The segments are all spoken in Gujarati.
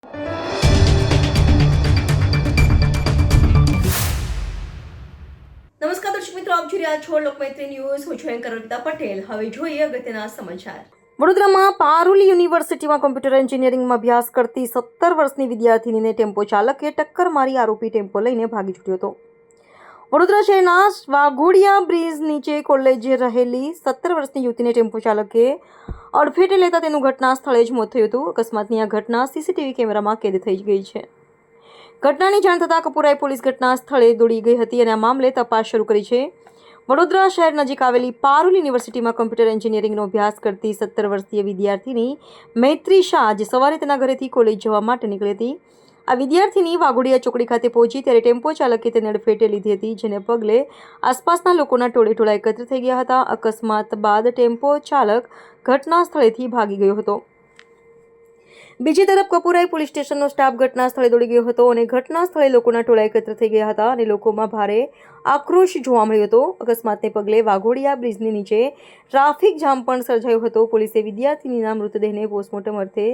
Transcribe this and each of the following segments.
નમસ્કાર દર્શક મિત્રો, આપ જોઈ રહ્યા છો લોકમૈત્રી ન્યૂઝ. હું છું એન્કર અર્પિતા પટેલ. હવે જોઈએ અગત્યના સમાચાર. વડોદરામાં પારુલ યુનિવર્સિટીમાં કોમ્પ્યુટર એન્જિનિયરિંગમાં અભ્યાસ કરતી 17 વર્ષની વિદ્યાર્થીનીને ટેમ્પો ચાલકે ટક્કર મારી આરોપી ટેમ્પો લઈને ભાગી છૂટ્યો હતો. વડોદરા શહેરના વાઘોડિયા બ્રિજ નીચે કોલેજે રહેલી 17 વર્ષની યુવતીને ટેમ્પો ચાલકે અડફેટે લેતા તેનું ઘટના સ્થળે જ મોત થયું હતું. અકસ્માતની આ ઘટના સીસીટીવી કેમેરામાં કેદ થઈ ગઈ છે. ઘટનાની જાણ થતાં કપૂરાઈ પોલીસ ઘટના સ્થળે દોડી ગઈ હતી અને આ મામલે તપાસ શરૂ કરી છે. વડોદરા શહેર નજીક આવેલી પારુલ યુનિવર્સિટીમાં કમ્પ્યુટર એન્જિનિયરિંગનો અભ્યાસ કરતી 17 વર્ષીય વિદ્યાર્થીની મૈત્રી શાહ આજે સવારે તેના ઘરેથી કોલેજ જવા માટે નીકળી હતી. આ વિદ્યાર્થીની વાઘોડિયા ચોકડી ખાતે પહોંચી ત્યારે ટેમ્પો ચાલકે તેને અડફેટે લીધી હતી, જેને પગલે આસપાસના લોકોના ટોળે એકત્ર થઈ ગયા હતા. અકસ્માત બાદ ટેમ્પો ચાલક ઘટના સ્થળેથી ભાગી ગયો હતો. બીજી તરફ કપૂરાઈ પોલીસ સ્ટેશનનો સ્ટાફ ઘટના સ્થળે દોડી ગયો હતો અને ઘટના સ્થળે લોકોના ટોળા એકત્ર થઈ ગયા હતા અને લોકોમાં ભારે આક્રોશ જોવા મળ્યો હતો. અકસ્માતને પગલે વાઘોડિયા બ્રિજની નીચે ટ્રાફિક જામ પણ સર્જાયો હતો. પોલીસે વિદ્યાર્થીનીના મૃતદેહને પોસ્ટમોર્ટમ અર્થે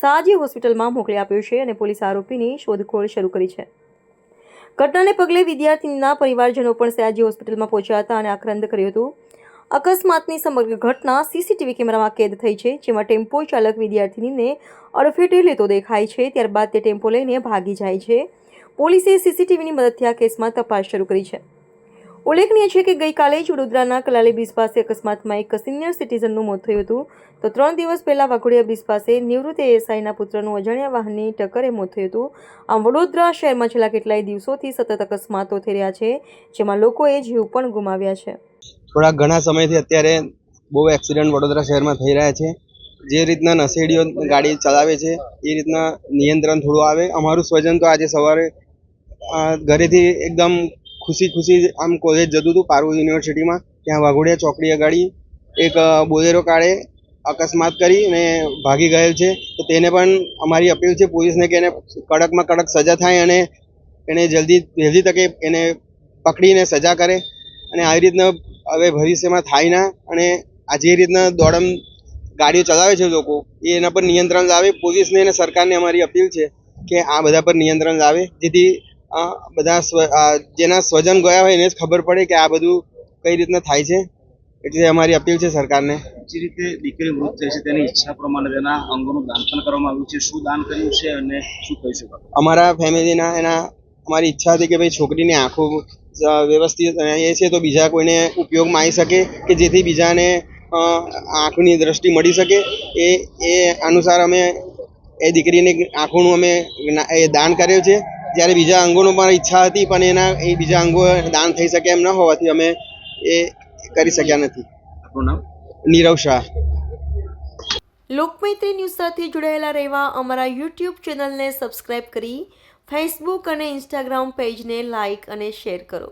સાજી હોસ્પિટલમાં મોકલી આપ્યો છે અને પોલીસ આરોપીની શોધખોળ શરૂ કરી છે. ઘટનાને પગલે વિદ્યાર્થીનીના પરિવારજનો પણ સાજી હોસ્પિટલમાં પહોંચ્યા હતા અને આક્રંદ કર્યું હતું. અકસ્માતની સમગ્ર ઘટના સીસીટીવી કેમેરામાં કેદ થઈ છે, જેમાં ટેમ્પો ચાલક વિદ્યાર્થીનીને અડફેટે લેતો દેખાય છે. ત્યારબાદ તે ટેમ્પો લઈને ભાગી જાય છે. પોલીસે સીસીટીવીની મદદથી આ કેસમાં તપાસ શરૂ કરી છે. ઉલ્લેખનીય છે કે ગઈકાલે જ વડોદરાના કલાલી બ્રિજ પાસે અકસ્માતમાં એક સિનિયર સિટીઝનનું મોત થયું હતું, તો 3 દિવસ પહેલા વાઘોડિયા બ્રિજ પાસે નિવૃત્ત એએસઆઈના પુત્રનું અજાણ્યા વાહનની ટક્કરે મોત થયું હતું. આમ વડોદરા શહેરમાં છેલ્લા કેટલાય દિવસોથી સતત અકસ્માતો થઈ રહ્યા છે, જેમાં લોકોએ જીવ પણ ગુમાવ્યા છે. થોડા ઘણા સમયથી અત્યારે બહુ એક્સિડન્ટ વડોદરા શહેરમાં થઈ રહ્યા છે. જે રીતના નશેડીઓ ગાડી ચલાવે છે એ રીતના નિયંત્રણ થોડું આવે. અમારું સ્વજન તો આજે સવારે ઘરેથી એકદમ ખુશી આમ કોલેજ જતું હતું પારુલ યુનિવર્સિટીમાં. ત્યાં વાઘોડિયા ચોકડી અગાડી એક બોલેરો કારે અકસ્માત કરી અને ભાગી ગયેલ છે. તો તેને પણ અમારી અપીલ છે પોલીસને કે એને કડકમાં કડક સજા થાય અને એને વહેલી તકે એને પકડીને સજા કરે અને આવી રીતના હવે ભવિષ્યમાં થાય ના. અને આ જે રીતના દોડમ ગાડીઓ ચલાવે છે લોકો એના પર નિયંત્રણ લાવે. પોલીસને અને સરકારને અમારી અપીલ છે કે આ બધા પર નિયંત્રણ લાવે, જેથી બધા જેના સ્વજન ગયા હોય એને જ ખબર પડે કે આ બધું કઈ રીતના થાય છે. એટલે અમારી અપીલ છે સરકારને. જે રીતે દીકરી મૃત થઈ છે તેની ઈચ્છા પ્રમાણે તેના અંગોનું દાન પણ કરવામાં આવ્યું છે. શું દાન કર્યું છે અને શું કહી શકો? અમારા ફેમિલીના અમારી ઈચ્છા હતી કે ભાઈ છોકરીની આંખો વ્યવસ્થિત એ છે તો બીજા કોઈને ઉપયોગમાં આવી શકે, કે જેથી બીજાને આંખની દ્રષ્ટિ મળી શકે. એ અનુસાર અમે એ દીકરીની આંખોનું અમે દાન કર્યું છે. જ્યારે બીજા અંગોનો પણ ઈચ્છા હતી, પણ એ બીજા અંગો દાન થઈ શકે એમ ન હોવાથી અમે એ કરી શક્યા નથી. આપણું નામ? નીરવ શાહ. લોકમૈત્રી ન્યૂઝ સાથે જોડાયેલા રહેવા અમારા યુટ્યુબ ચેનલને સબસ્ક્રાઇબ કરી ફેસબુક અને ઇન્સ્ટાગ્રામ પેજને લાઇક અને શેર કરો.